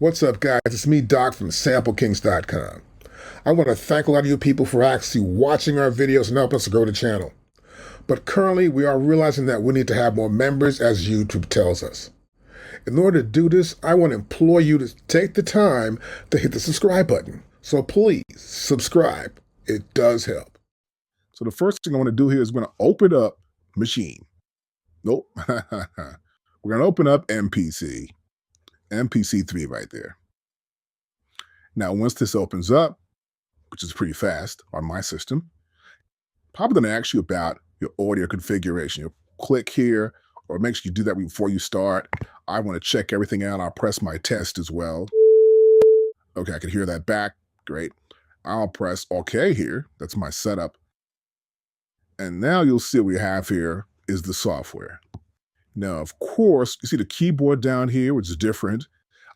What's up, guys? It's me, Doc, from SampleKings.com. I want to thank a lot of you people for actually watching our videos and helping us to grow the channel. But currently, we are realizing that we need to have more members, as YouTube tells us. In order to do this, I want to implore you to take the time to hit the subscribe button. So please, subscribe. It does help. So the first thing I want to do here is going to open up Machine. Nope. We're going to open up MPC 3 right there. Now, once this opens up, which is pretty fast on my system, probably going to ask you about your audio configuration. You'll click here, or make sure you do that before you start. I want to check everything out. I'll press my test as well. Okay, I can hear that back. Great. I'll press OK here. That's my setup. And now you'll see what we have here is the software. Now, of course, you see the keyboard down here, which is different,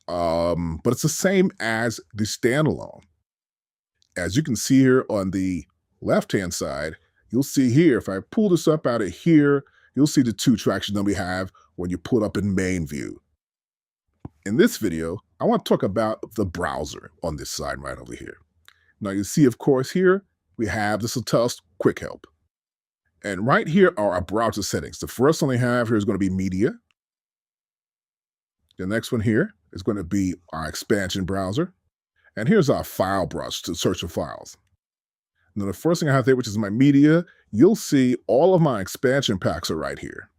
but it's the same as the standalone. As you can see here on the left-hand side, you'll see here, if I pull this up out of here, you'll see the two tracks that we have when you pull up in main view. In this video, I want to talk about the browser on this side right over here. Now, you see, of course, here, we have this will tell us quick help. And right here are our browser settings. The first one we have here is going to be media. The next one here is going to be our expansion browser. And here's our file browser to search for files. Now, the first thing I have there, which is my media, you'll see all of my expansion packs are right here.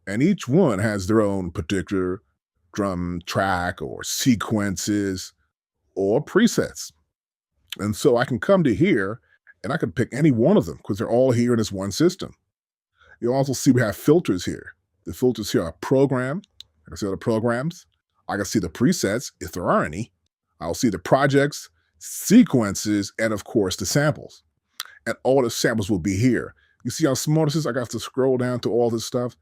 And each one has their own particular drum track or sequences or presets. And so I can come to here and I can pick any one of them because they're all here in this one system. You'll also see we have filters here. The filters here are programmed. I can see all the programs. I can see the presets, if there are any. I'll see the projects, sequences, and of course the samples. And all the samples will be here. You see how small this is? I got to scroll down to all this stuff.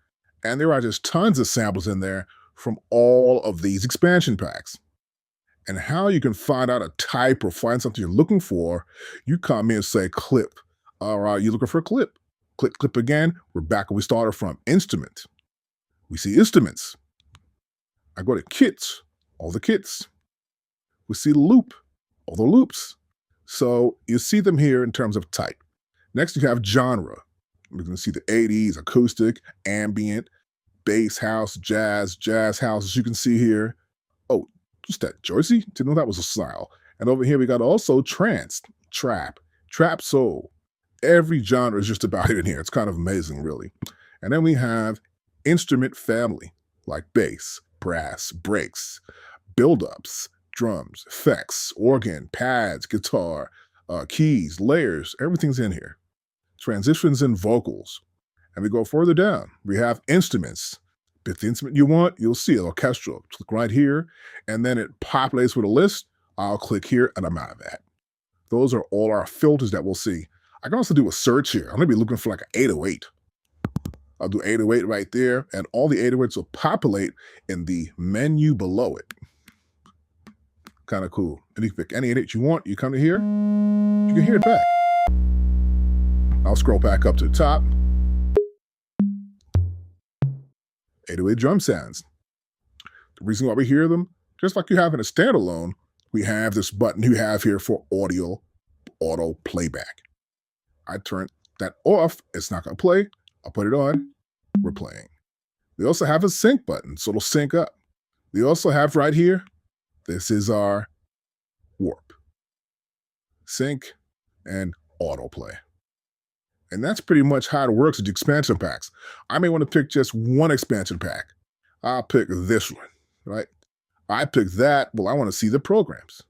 And there are just tons of samples in there from all of these expansion packs. And how you can find out a type or find something you're looking for, you come in and say clip. All right, you're looking for a clip. Click clip again. We're back where we started from. Instrument. We see instruments. I go to kits, all the kits. We see loop, all the loops. So you see them here in terms of type. Next, you have genre. We're going to see the 80s, acoustic, ambient, bass house, jazz house, as you can see here. Oh, just that Jersey? Didn't know that was a style. And over here, we got also trance, trap soul. Every genre is just about it in here. It's kind of amazing, really. And then we have instrument family, like bass, brass, breaks, build-ups, drums, effects, organ, pads, guitar, keys, layers, everything's in here. Transitions and vocals. And we go further down. We have instruments. Pick the instrument you want, you'll see it, orchestral. Click right here, and then it populates with a list. I'll click here, and I'm out of that. Those are all our filters that we'll see. I can also do a search here. I'm going to be looking for like an 808. I'll do 808 right there, and all the 808s will populate in the menu below it. Kind of cool. And you can pick any 808 you want. You come to here, you can hear it back. I'll scroll back up to the top. 808 drum sounds. The reason why we hear them, just like you have in a standalone, we have this button you have here for audio playback. I turn that off. It's not going to play. I'll put it on. We're playing. We also have a sync button, so it'll sync up. We also have right here, this is our warp, sync, and autoplay. And that's pretty much how it works with the expansion packs. I may want to pick just one expansion pack. I'll pick this one, right? I pick that. Well, I want to see the programs.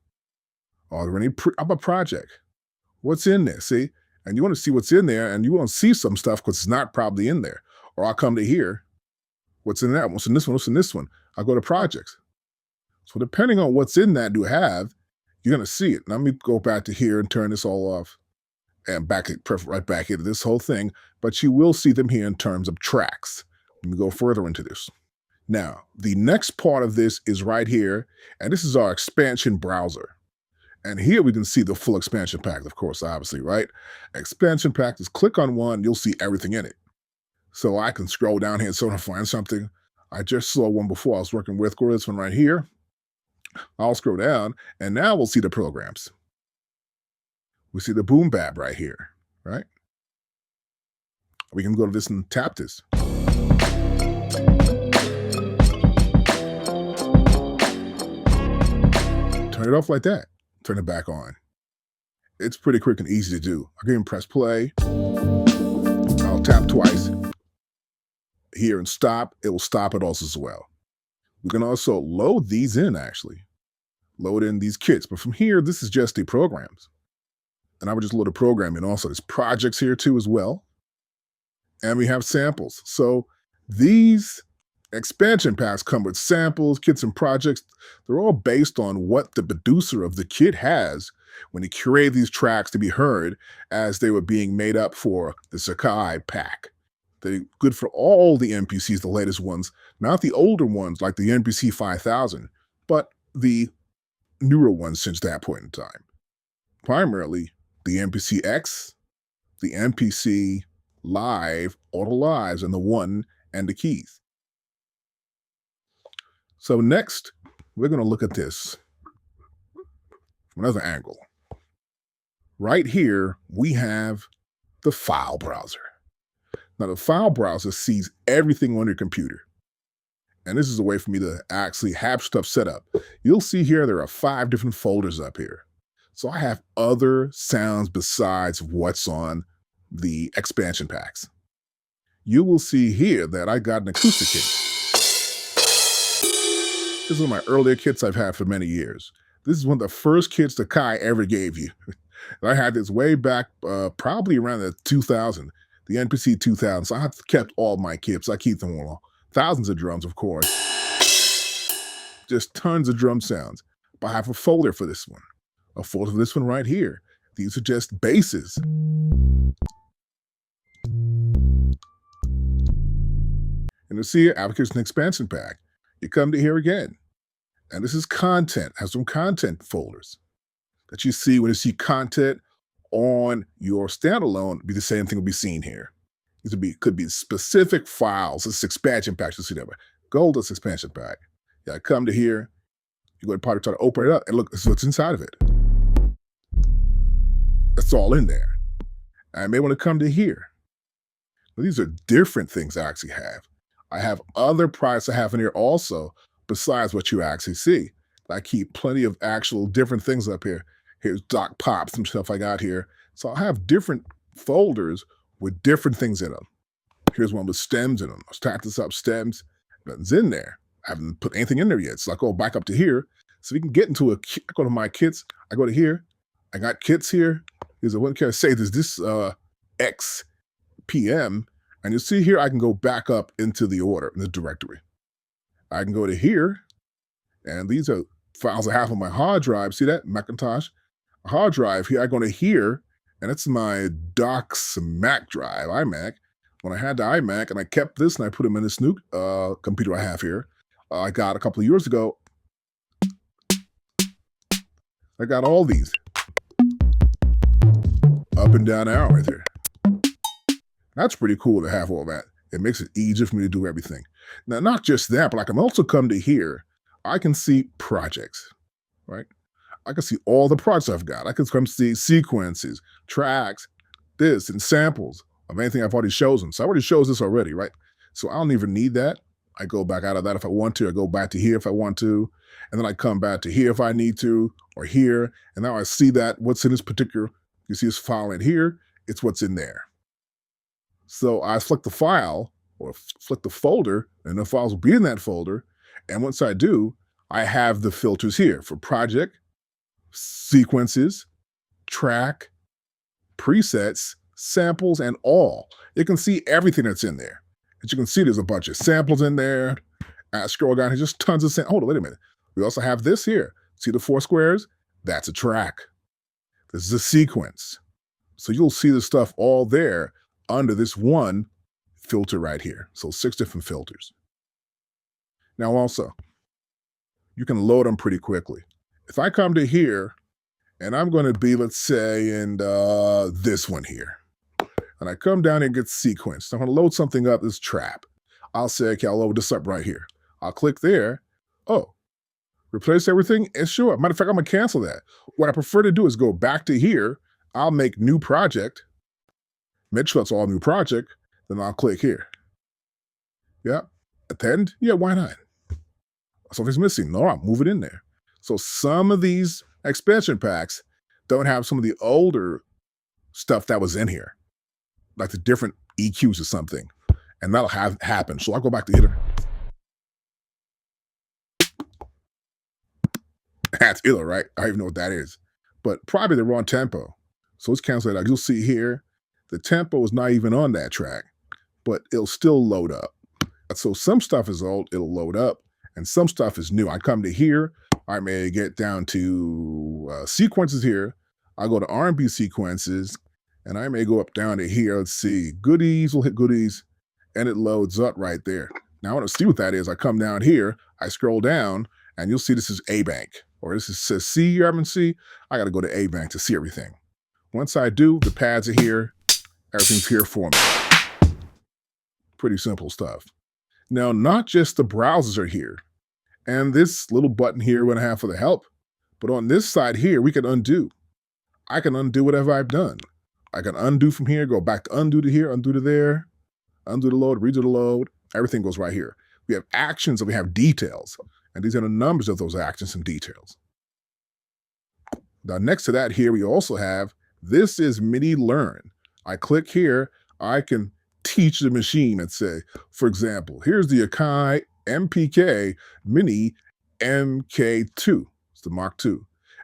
Are there any a project? What's in there? See? And you want to see what's in there, and you want to see some stuff because it's not probably in there. Or I'll come to here. What's in that? What's in this one? What's in this one? I'll go to projects. So depending on what's in that you have, you're going to see it. Now, let me go back to here and turn this all off. And right back into this whole thing, but you will see them here in terms of tracks. Let me go further into this. Now, the next part of this is right here, and this is our expansion browser. And here we can see the full expansion pack, of course, obviously, right? Expansion pack, just click on one, you'll see everything in it. So I can scroll down here and sort of find something. I just saw one before I was working with. Go to this one right here. I'll scroll down, and now we'll see the programs. We see the boom bap right here, right? We can go to this and tap this. Turn it off like that. Turn it back on. It's pretty quick and easy to do. I can press play. I'll tap twice here and stop. It will stop it also as well. We can also load these in, actually. Load in these kits. But from here, this is just the programs. And I would just load a program in. Also, there's projects here too as well. And we have samples. So these expansion packs come with samples, kits, and projects. They're all based on what the producer of the kit has when he curated these tracks to be heard as they were being made up for the AKAI pack. They're good for all the MPCs, the latest ones, not the older ones like the MPC 5000, but the newer ones since that point in time. Primarily the MPC X, the MPC Live, all the lives, and the one and the keys. So next, we're going to look at this from another angle. Right here, we have the file browser. Now, the file browser sees everything on your computer. And this is a way for me to actually have stuff set up. You'll see here there are 5 different folders up here. So I have other sounds besides what's on the expansion packs. You will see here that I got an acoustic kit. This is one of my earlier kits I've had for many years. This is one of the first kits that Kai ever gave you. I had this way back, probably around the 2000, the MPC 2000. So I kept all my kits. I keep them all. Thousands of drums, of course. Just tons of drum sounds. But I have a folder for this one. A folder for this one right here. These are just basses. And you see here, application expansion pack. You come to here again. And this is content. Has some content folders that you see when you see content on your standalone. Be the same thing will be seen here. These could be specific files. This is expansion packs. You see that. Go to this expansion pack. Yeah, come to here. You go to part, try to open it up, and look, this is what's inside of it. It's all in there. I may want to come to here. Well, these are different things I actually have. I have other products I have in here also, besides what you actually see. I keep plenty of actual different things up here. Here's Doc Pops, some stuff I got here. So I have different folders with different things in them. Here's one with stems in them. I'll stack this up, stems. Nothing's in there. I haven't put anything in there yet. So I go back up to here. So we can get into I go to my kits. I go to here. I got kits here. Here's a one can I say this XPM. And you see here, I can go back up into the order, in the directory. I can go to here, and these are files I have on my hard drive. See that? Macintosh. A hard drive here. I go to here, and it's my Docs Mac drive, iMac. When I had the iMac, and I kept this, and I put them in this new computer I have here, I got a couple of years ago. I got all these. Up and down arrow right there. That's pretty cool to have all that. It makes it easier for me to do everything. Now, not just that, but I can also come to here. I can see projects, right? I can see all the projects I've got. I can come see sequences, tracks, this, and samples of anything I've already chosen. So I already chose this already, right? So I don't even need that. I go back out of that if I want to. I go back to here if I want to. And then I come back to here if I need to, or here. And now I see that what's in this particular, you see this file in here, it's what's in there. So I select the file or select the folder, and the files will be in that folder. And once I do, I have the filters here for project, sequences, track, presets, samples, and all. You can see everything that's in there. As you can see, there's a bunch of samples in there. I scroll down, there's just tons of samples. Hold on, wait a minute. We also have this here. See the 4 squares? That's a track. This is a sequence. So you'll see the stuff all there under this one filter right here. So 6 different filters. Now also, you can load them pretty quickly. If I come to here, and I'm going to be, let's say, in this one here, and I come down and get sequenced. I'm going to load something up, this trap. I'll say, okay, I'll load this up right here. I'll click there. Oh, replace everything? And sure. Matter of fact, I'm gonna cancel that. What I prefer to do is go back to here. I'll make new project. Make sure it's all new project. Then I'll click here. Yeah. Append? Yeah, why not? Something's missing. No, I'll move it in there. So some of these expansion packs don't have some of the older stuff that was in here, like the different EQs or something. And that'll have happen. So I'll go back to either. That's iller, right? I don't even know what that is. But probably the wrong tempo. So let's cancel that out. You'll see here, the tempo is not even on that track, but it'll still load up. So some stuff is old, it'll load up, and some stuff is new. I come to here, I may get down to sequences here. I'll go to R&B sequences, and I may go up down to here. Let's see, goodies, we'll hit goodies, and it loads up right there. Now I want to see what that is. I come down here, I scroll down, and you'll see this is A Bank, or this says C, C. I got to go to A Bank to see everything. Once I do, the pads are here, everything's here for me. Pretty simple stuff. Now, not just the browsers are here, and this little button here we have for the help, but on this side here, we can undo. I can undo whatever I've done. I can undo from here, go back to undo to here, undo to there, undo the load, redo the load. Everything goes right here. We have actions and we have details, and these are the numbers of those actions and details. Now, next to that here, we also have, this is MIDI Learn. I click here, I can teach the machine and say, for example, here's the AKAI MPK Mini MK2. It's the Mark II.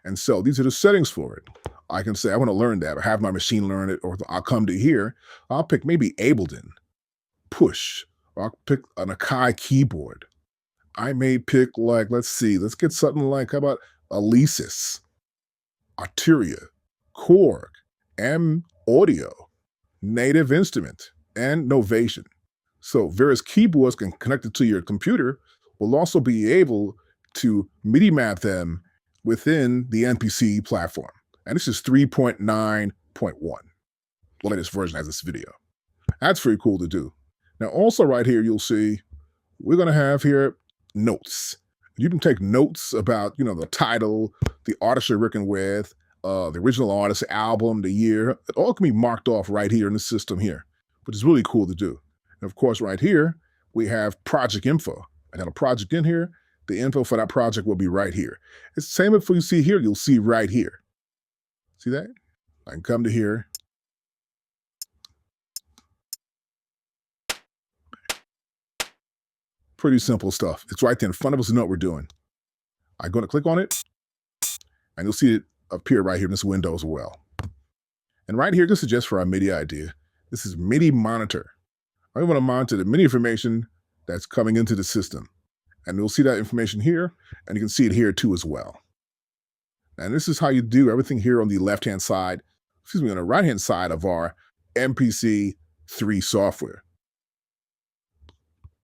And so these are the settings for it. I can say, I want to learn that, or have my machine learn it, or I'll come to here. I'll pick maybe Ableton, Push, or I'll pick an AKAI keyboard. I may pick like, let's see, let's get something like, how about Alesis, Arteria, Korg, M Audio, Native Instrument, and Novation. So various keyboards can connect it to your computer. Will also be able to MIDI map them within the MPC platform. And this is 3.9.1. The latest version has this video. That's pretty cool to do. Now also right here, you'll see we're going to have here notes. You can take notes about, the title, the artist you're working with, the original artist, album, the year. It all can be marked off right here in the system here, which is really cool to do. And of course, right here, we have project info. I got a project in here. The info for that project will be right here. It's the same info you see here, you'll see right here. See that? I can come to here. Pretty simple stuff. It's right there in front of us to know what we're doing. I'm going to click on it, and you'll see it appear right here in this window as well. And right here, this is just for our MIDI idea. This is MIDI monitor. I want to monitor the MIDI information that's coming into the system. And you'll see that information here, and you can see it here too as well. And this is how you do everything here on the left-hand side, on the right-hand side of our MPC 3 software.